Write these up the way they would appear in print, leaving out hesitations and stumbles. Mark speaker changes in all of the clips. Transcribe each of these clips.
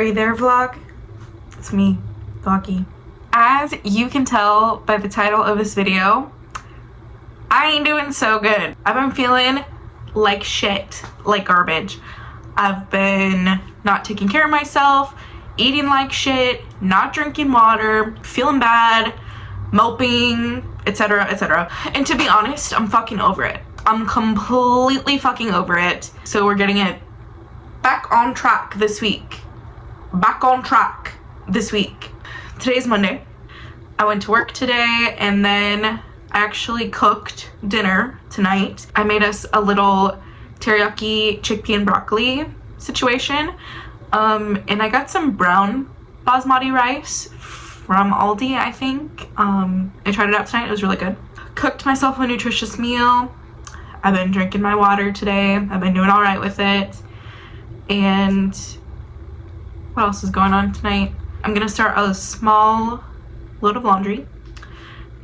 Speaker 1: you there, vlog? It's me, Vloggy. As you can tell by the title of this video, I ain't doing so good. I've been feeling like shit, like garbage. I've been not taking care of myself, eating like shit, not drinking water, feeling bad, moping, etc, etc. And to be honest, I'm fucking over it. I'm completely fucking over it. So we're getting it back on track this week. Back on track this week. Today's Monday. I went to work today and then I actually cooked dinner tonight. I made us a little teriyaki chickpea and broccoli situation. And I got some brown basmati rice from Aldi, I think. I tried it out tonight. It was really good. Cooked myself a nutritious meal. I've been drinking my water today. I've been doing all right with it. And what else is going on tonight? I'm gonna start a small load of laundry.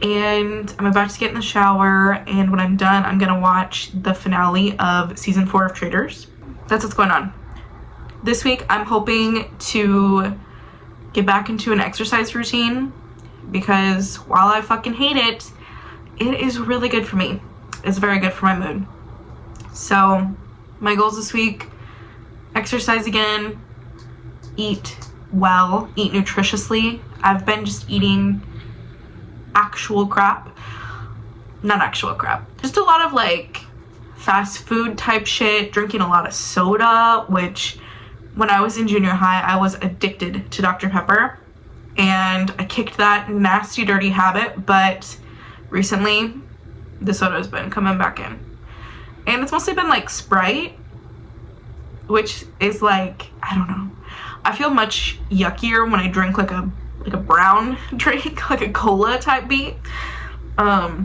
Speaker 1: And I'm about to get in the shower. And when I'm done, I'm gonna watch the finale of season 4 of Traitors. That's what's going on. This week, I'm hoping to get back into an exercise routine because while I fucking hate it, it is really good for me. It's very good for my mood. So my goals this week: exercise again, eat well, eat nutritiously. I've been just eating actual crap. Not actual crap. Just a lot of like fast food type shit, drinking a lot of soda, which when I was in junior high, I was addicted to Dr. Pepper, and I kicked that nasty, dirty habit, but recently, the soda has been coming back in. And it's mostly been like Sprite, which is like, I don't know. I feel much yuckier when I drink like a brown drink, like a cola type beat. I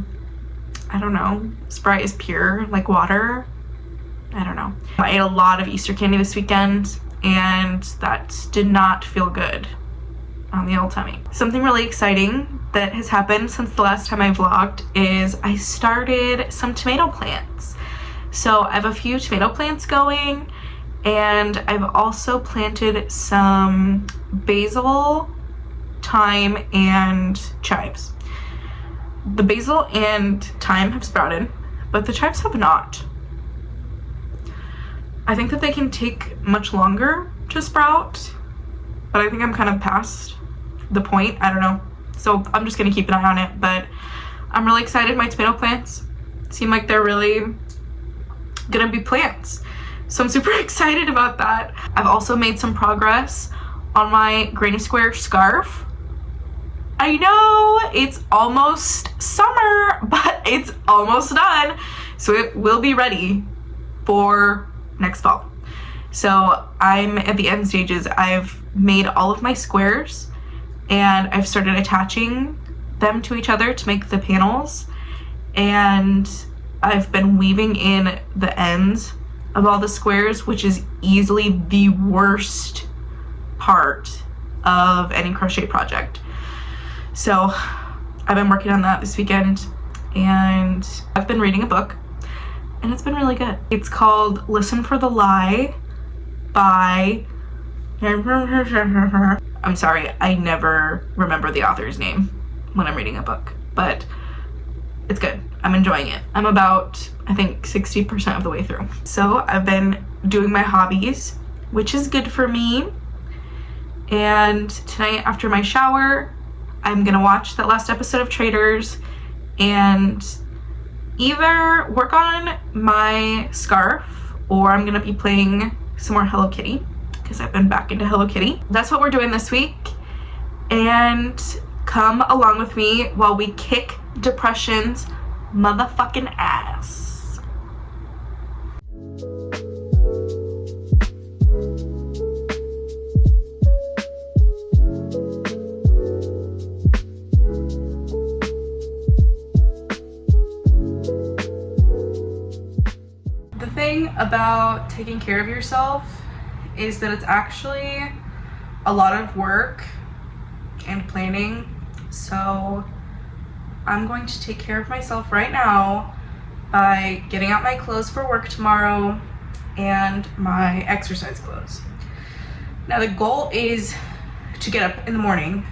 Speaker 1: don't know. Sprite is pure, like water. I don't know. I ate a lot of Easter candy this weekend, and that did not feel good on the old tummy. Something really exciting that has happened since the last time I vlogged is I started some tomato plants. So I have a few tomato plants going, and I've also planted some basil, thyme, and chives. The basil and thyme have sprouted, but the chives have not. I think that they can take much longer to sprout, but I think I'm kind of past the point. I don't know. So I'm just gonna keep an eye on it, but I'm really excited. My tomato plants seem like they're really gonna be plants. So I'm super excited about that. I've also made some progress on my granny square scarf. I know it's almost summer, but it's almost done. So it will be ready for next fall. So I'm at the end stages. I've made all of my squares and I've started attaching them to each other to make the panels, and I've been weaving in the ends of all the squares, which is easily the worst part of any crochet project. So I've been working on that this weekend, and I've been reading a book, and it's been really good. It's called Listen for the Lie by I'm sorry, I never remember the author's name when I'm reading a book, but it's good. I'm enjoying it. I'm about, I think, 60% of the way through. So I've been doing my hobbies, which is good for me. And tonight after my shower, I'm gonna watch that last episode of Traitors and either work on my scarf or I'm gonna be playing some more Hello Kitty because I've been back into Hello Kitty. That's what we're doing this week, and come along with me while we kick depression's motherfucking ass. The thing about taking care of yourself is that it's actually a lot of work and planning. So I'm going to take care of myself right now by getting out my clothes for work tomorrow and my exercise clothes. Now the goal is to get up in the morning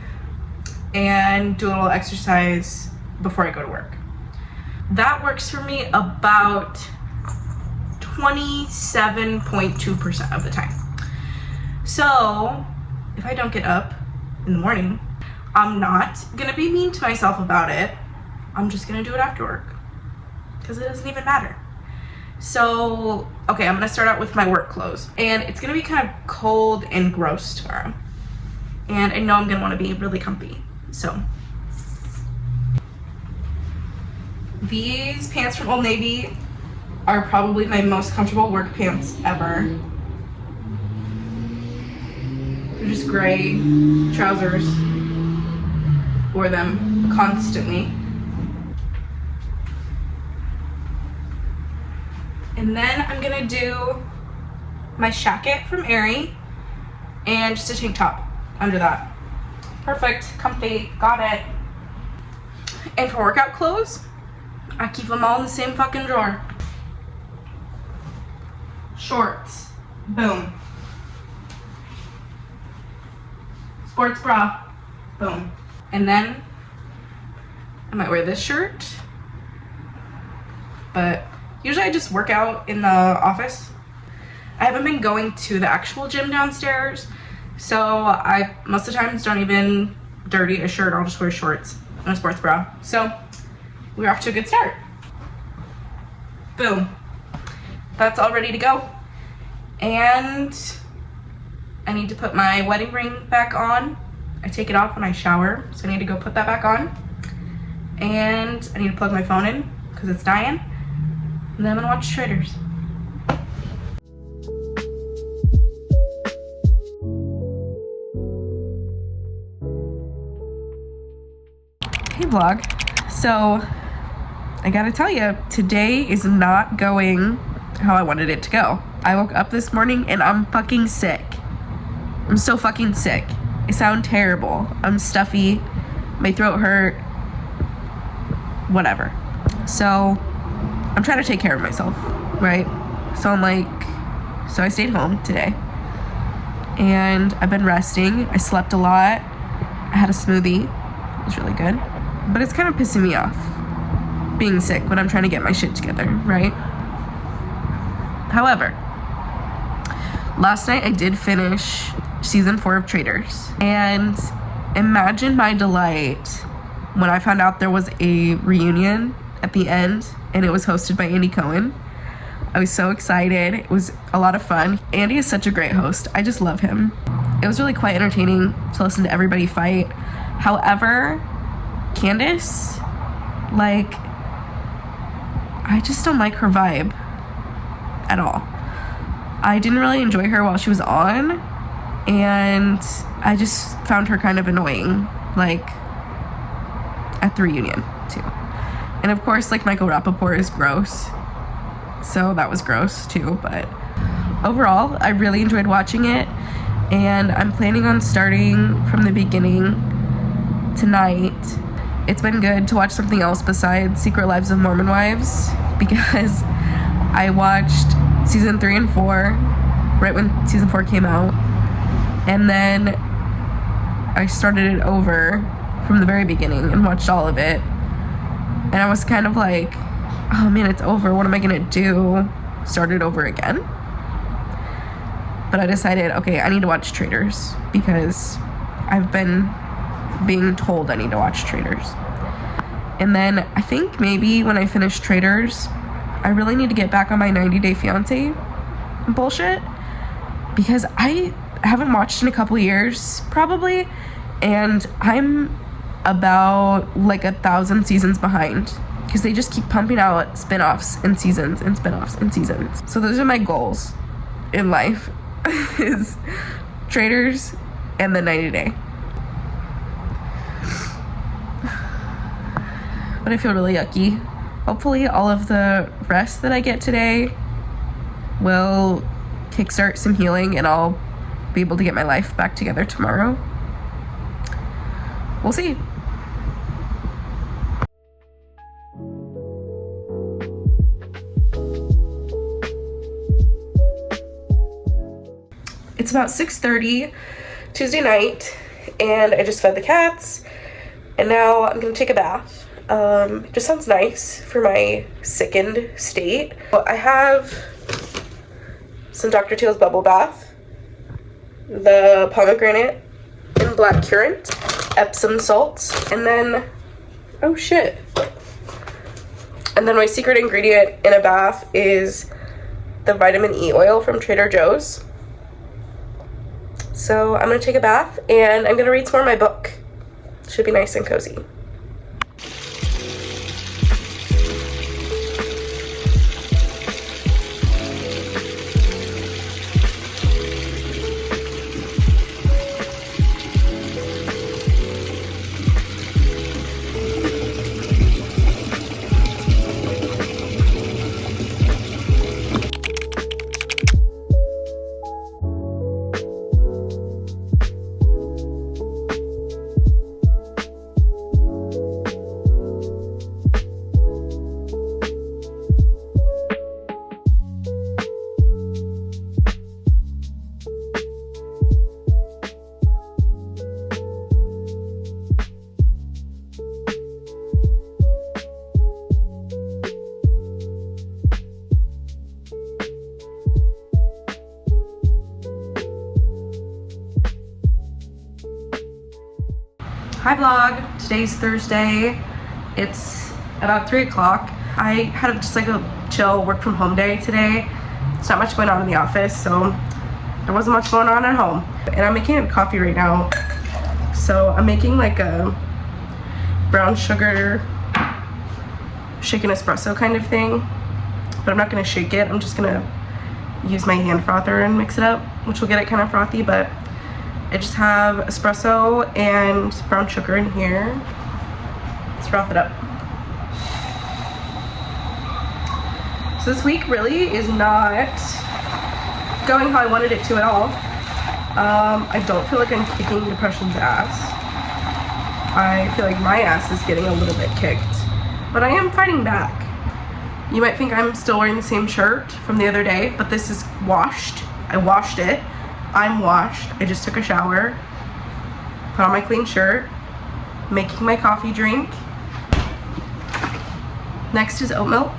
Speaker 1: and do a little exercise before I go to work. That works for me about 27.2% of the time. So if I don't get up in the morning, I'm not gonna be mean to myself about it. I'm just gonna do it after work because it doesn't even matter. So, okay, I'm gonna start out with my work clothes, and it's gonna be kind of cold and gross tomorrow. And I know I'm gonna wanna be really comfy. So, these pants from Old Navy are probably my most comfortable work pants ever. They're just gray trousers. Wore them constantly. And then I'm gonna do my shacket from Aerie and just a tank top under that. Perfect, comfy, got it. And for workout clothes, I keep them all in the same fucking drawer. Shorts, boom. Sports bra, boom. And then I might wear this shirt, but usually I just work out in the office. I haven't been going to the actual gym downstairs, so I most of the times don't even dirty a shirt. I'll just wear shorts and a sports bra. So we're off to a good start. Boom. That's all ready to go. And I need to put my wedding ring back on. I take it off when I shower, so I need to go put that back on. And I need to plug my phone in because it's dying. And then I'm gonna watch Traders. Hey vlog. So I gotta tell you, today is not going how I wanted it to go. I woke up this morning and I'm fucking sick. I'm so fucking sick. I sound terrible. I'm stuffy. My throat hurt. Whatever. So I'm trying to take care of myself, right? So I stayed home today. And I've been resting. I slept a lot. I had a smoothie. It was really good. But it's kind of pissing me off being sick when I'm trying to get my shit together, right? However, last night I did finish season 4 of Traders, and imagine my delight when I found out there was a reunion at the end and it was hosted by Andy Cohen. I was so excited. It was a lot of fun. Andy is such a great host. I just love him. It was really quite entertaining to listen to everybody fight. However, Candace, I just don't like her vibe at all. I didn't really enjoy her while she was on, and I just found her kind of annoying, at the reunion too. And of course, Michael Rappaport is gross, so that was gross too. But overall, I really enjoyed watching it, and I'm planning on starting from the beginning tonight. It's been good to watch something else besides Secret Lives of Mormon Wives, because I watched season 3 and 4 right when season 4 came out, and then I started it over from the very beginning and watched all of it, and I was kind of like, oh man, it's over, what am I gonna do? Start it over again? But I decided, okay, I need to watch Traders because I've been being told I need to watch Traders. And then I think maybe when I finish Traders, I really need to get back on my 90 Day Fiancé bullshit, because I haven't watched in a couple years probably, and I'm about 1,000 seasons behind because they just keep pumping out spin-offs and seasons and spin-offs and seasons. So those are my goals in life is Traders and the 90 Day. But I feel really yucky. Hopefully all of the rest that I get today will kickstart some healing and I'll be able to get my life back together tomorrow. We'll see. It's about 6:30 Tuesday night, and I just fed the cats, and now I'm gonna take a bath. It just sounds nice for my sickened state. I have some Dr. Teal's bubble bath, the pomegranate and black currant, Epsom salts, and then, oh shit. And then my secret ingredient in a bath is the vitamin E oil from Trader Joe's. So I'm gonna take a bath and I'm gonna read some more of my book. Should be nice and cozy. Hi vlog, today's Thursday. It's about 3 o'clock. I had just like a chill work from home day today. There's not much going on in the office, so there wasn't much going on at home. And I'm making a coffee right now. So I'm making like a brown sugar shaken espresso kind of thing. But I'm not gonna shake it, I'm just gonna use my hand frother and mix it up, which will get it kind of frothy, but I just have espresso and brown sugar in here. Let's froth it up. So this week really is not going how I wanted it to at all. I don't feel like I'm kicking depression's ass. I feel like my ass is getting a little bit kicked, but I am fighting back. You might think I'm still wearing the same shirt from the other day, but this is washed. I washed it. I'm washed. I just took a shower, put on my clean shirt, making my coffee drink. Next is oat milk.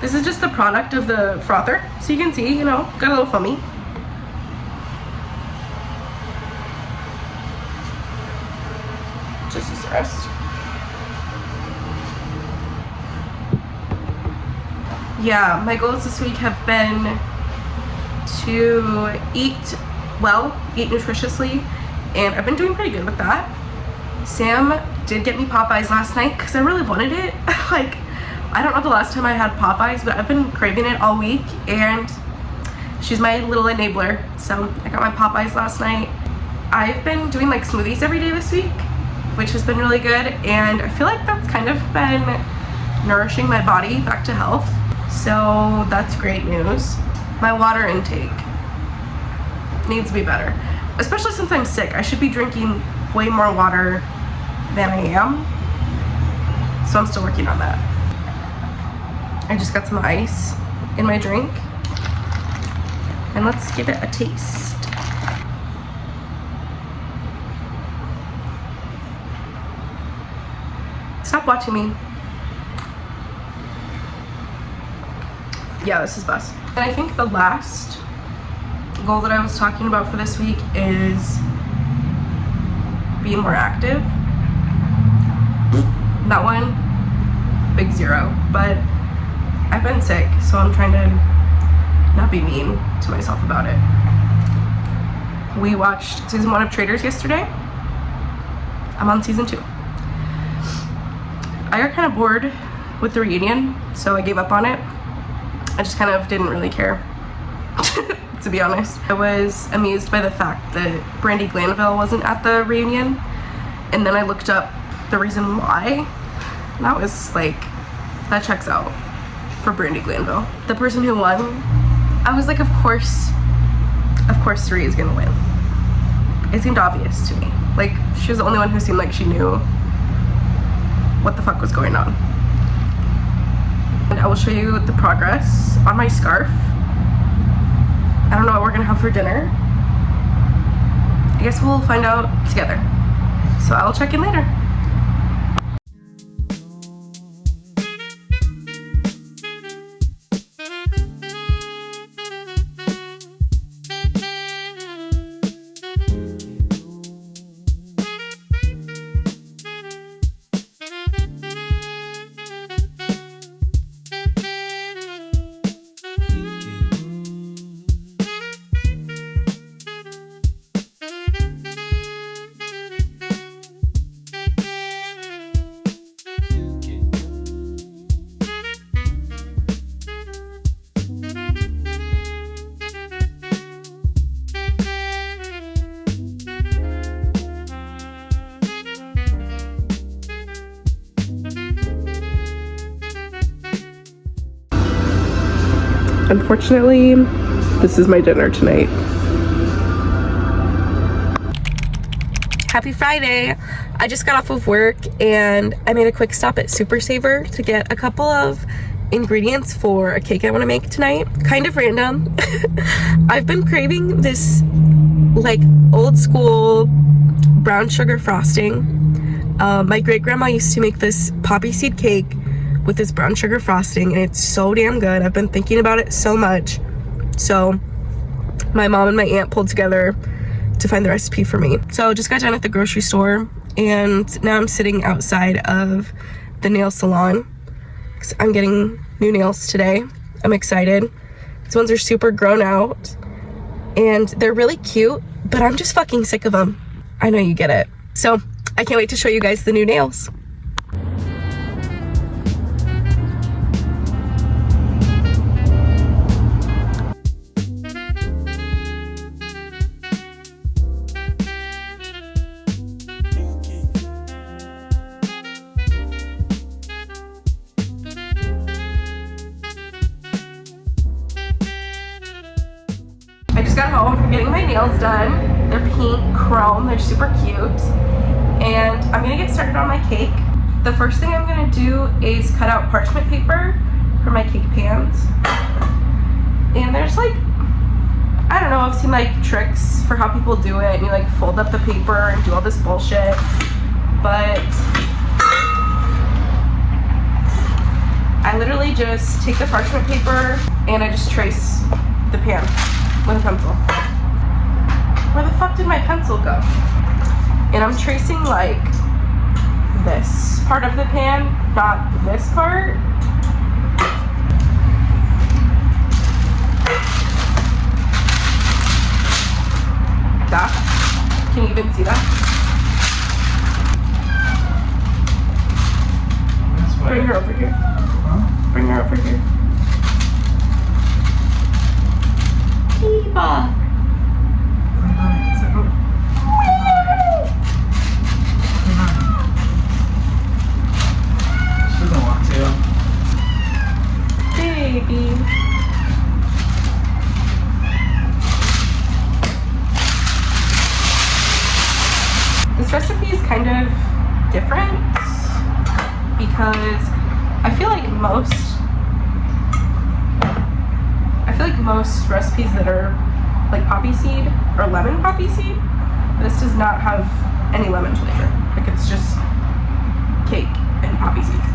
Speaker 1: This is just the product of the frother, so you can see, you know, got a little foamy. Just as the rest. Yeah, my goals this week have been to eat well, eat nutritiously, and I've been doing pretty good with that. Sam did get me Popeyes last night because I really wanted it. Like, I don't know the last time I had Popeyes, but I've been craving it all week, and she's my little enabler. So I got my Popeyes last night. I've been doing like smoothies every day this week, which has been really good, and I feel like that's kind of been nourishing my body back to health. So that's great news. My water intake needs to be better, especially since I'm sick. I should be drinking way more water than I am, so I'm still working on that. I just got some ice in my drink, and let's give it a taste. Stop watching me. Yeah, this is best. And I think the last goal that I was talking about for this week is being more active. That one, big 0. But I've been sick, so I'm trying to not be mean to myself about it. We watched season 1 of Traitors yesterday. I'm on season 2. I got kind of bored with the reunion, so I gave up on it. I just kind of didn't really care, to be honest. I was amused by the fact that Brandi Glanville wasn't at the reunion, and then I looked up the reason why, and that was like, that checks out for Brandi Glanville. The person who won, I was like, of course Suri is gonna win. It seemed obvious to me. Like, she was the only one who seemed like she knew what the fuck was going on. And I will show you the progress on my scarf. I don't know what we're gonna have for dinner. I guess we'll find out together. So I'll check in later. Unfortunately, this is my dinner tonight. Happy Friday! I just got off of work and I made a quick stop at Super Saver to get a couple of ingredients for a cake I want to make tonight. Kind of random. I've been craving this like old school brown sugar frosting. My great grandma used to make this poppy seed cake with this brown sugar frosting, and it's so damn good. I've been thinking about it so much. So my mom and my aunt pulled together to find the recipe for me. So just got done at the grocery store, and now I'm sitting outside of the nail salon because I'm getting new nails today. I'm excited. These ones are super grown out and they're really cute, but I'm just fucking sick of them. I know you get it. So I can't wait to show you guys the new nails. I just got home from getting my nails done. They're pink chrome, they're super cute. And I'm gonna get started on my cake. The first thing I'm gonna do is cut out parchment paper for my cake pans. And there's like, I don't know, I've seen like tricks for how people do it, and you like fold up the paper and do all this bullshit. But I literally just take the parchment paper and I just trace the pan with a pencil. Where the fuck did my pencil go? And I'm tracing like this part of the pan, not this part. That. Can you even see that? Bring her over here. Bring her over here. Kiba.
Speaker 2: She doesn't want to.
Speaker 1: Baby. This recipe is kind of different because I feel like most recipes that are like poppy seed or lemon poppy seed, this does not have any lemon flavor. Like it's just cake and poppy seeds.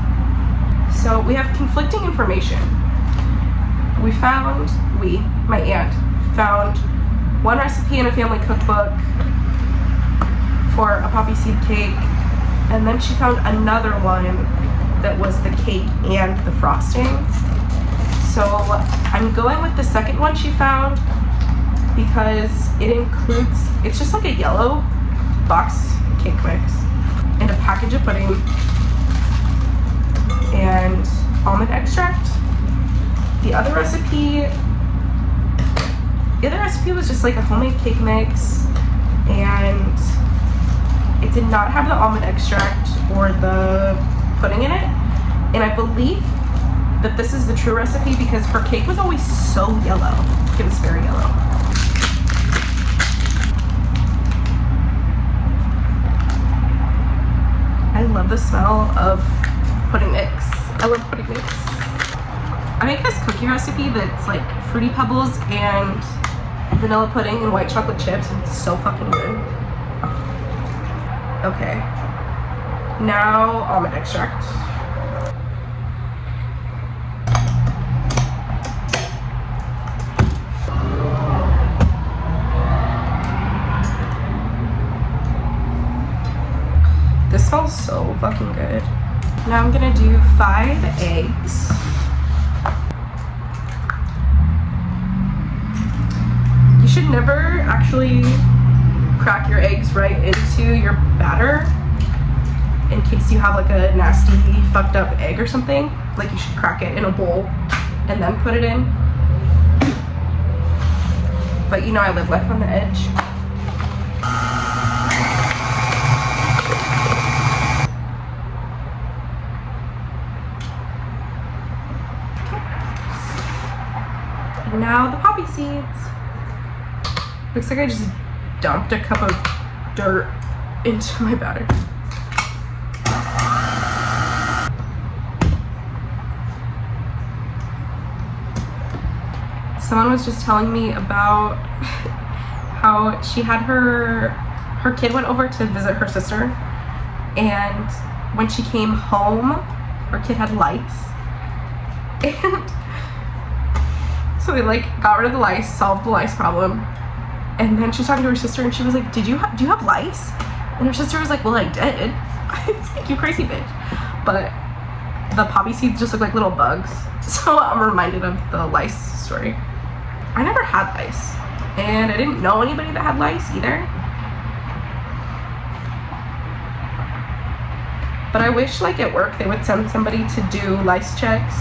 Speaker 1: So we have conflicting information. My aunt found one recipe in a family cookbook for a poppy seed cake, and then she found another one that was the cake and the frosting. So I'm going with the second one she found because it's just like a yellow box cake mix and a package of pudding and almond extract. The other recipe was just like a homemade cake mix, and it did not have the almond extract or the pudding in it. And I believe that this is the true recipe because her cake was always so yellow. It was very yellow. I love the smell of pudding mix. I love pudding mix. I make this cookie recipe that's like Fruity Pebbles and
Speaker 2: vanilla pudding and white chocolate chips, and it's so fucking good. Okay, now almond extract. This smells so fucking good. Now I'm gonna do 5 eggs. You should never actually crack your eggs right into your batter in case you have like a nasty fucked up egg or something. Like, you should crack it in a bowl and then put it in. But you know, I live life on the edge. And now the poppy seeds. Looks like I just dumped a cup of dirt into my batter. Someone was just telling me about how she had her kid went over to visit her sister, and when she came home, her kid had lice. And so they like got rid of the lice, solved the lice problem. And then she was talking to her sister, and she was like, do you have lice? And her sister was like, well, I did. It's like, you crazy bitch. But the poppy seeds just look like little bugs. So I'm reminded of the lice story. I never had lice. And I didn't know anybody that had lice either. But I wish, like, at work they would send somebody to do lice checks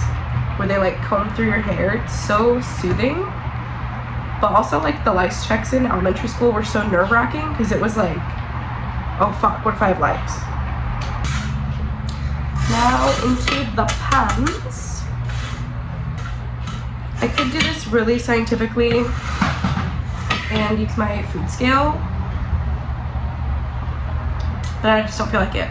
Speaker 2: where they like comb through your hair. It's so soothing. But also, like, the lice checks in elementary school were so nerve-wracking because it was like, oh fuck, what if I have lice? Now into the pans. I could do this really scientifically and use my food scale, but I just don't feel like it.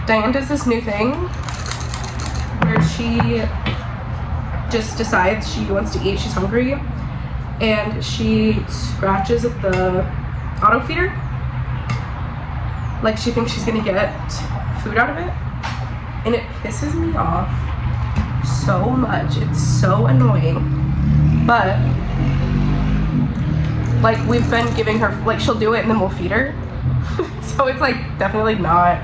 Speaker 2: Diane does this new thing where she just decides she wants to eat, she's hungry, and she scratches at the auto feeder like she thinks she's gonna get food out of it, and it pisses me off so much. It's so annoying. But like, we've been giving her, like, she'll do it and then we'll feed her. So it's like definitely not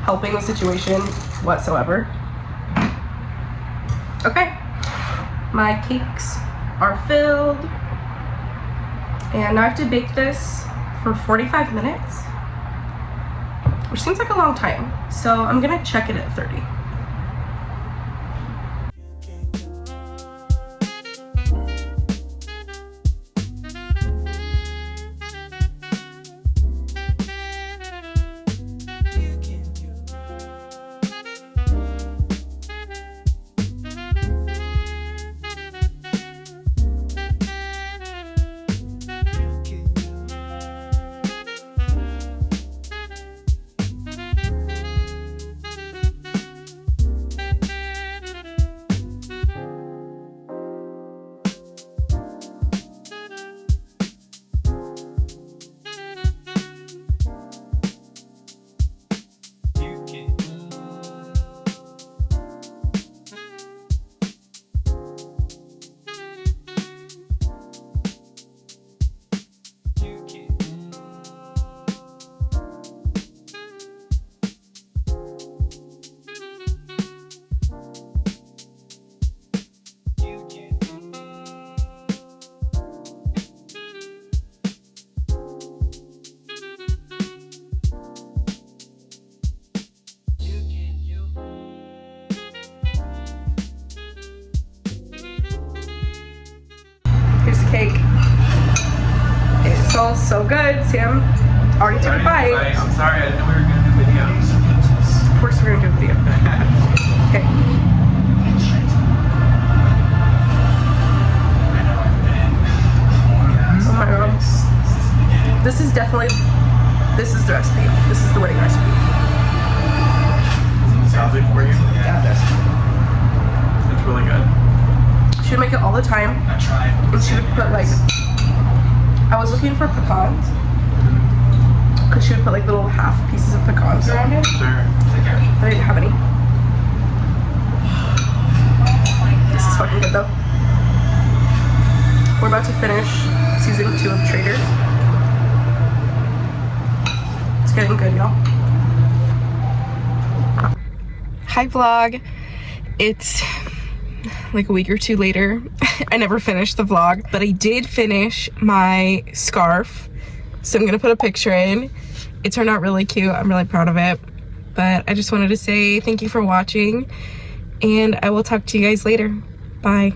Speaker 2: helping the situation whatsoever. Okay, my cakes are filled, and now I have to bake this for 45 minutes, which seems like a long time, so I'm gonna check it at 30. Cake. It smells so good. Sam already took a bite.
Speaker 3: I'm sorry, I didn't know we were going to do video.
Speaker 2: Of course we're going to do a video. Okay. Oh my god. This is the recipe. This is the wedding recipe.
Speaker 3: music for you.
Speaker 2: Yeah, it does.
Speaker 3: It's really good.
Speaker 2: She would make it all the time, and she would put like, I was looking for pecans, because she would put like little half pieces of pecans around it.
Speaker 3: Sure.
Speaker 2: I didn't have any. This is fucking good though. We're about to finish season 2 of Traders. It's getting good, y'all.
Speaker 1: Hi vlog. It's like a week or two later. I never finished the vlog, but I did finish my scarf. So I'm gonna put a picture in. It turned out really cute. I'm really proud of it. But I just wanted to say thank you for watching, and I will talk to you guys later. Bye.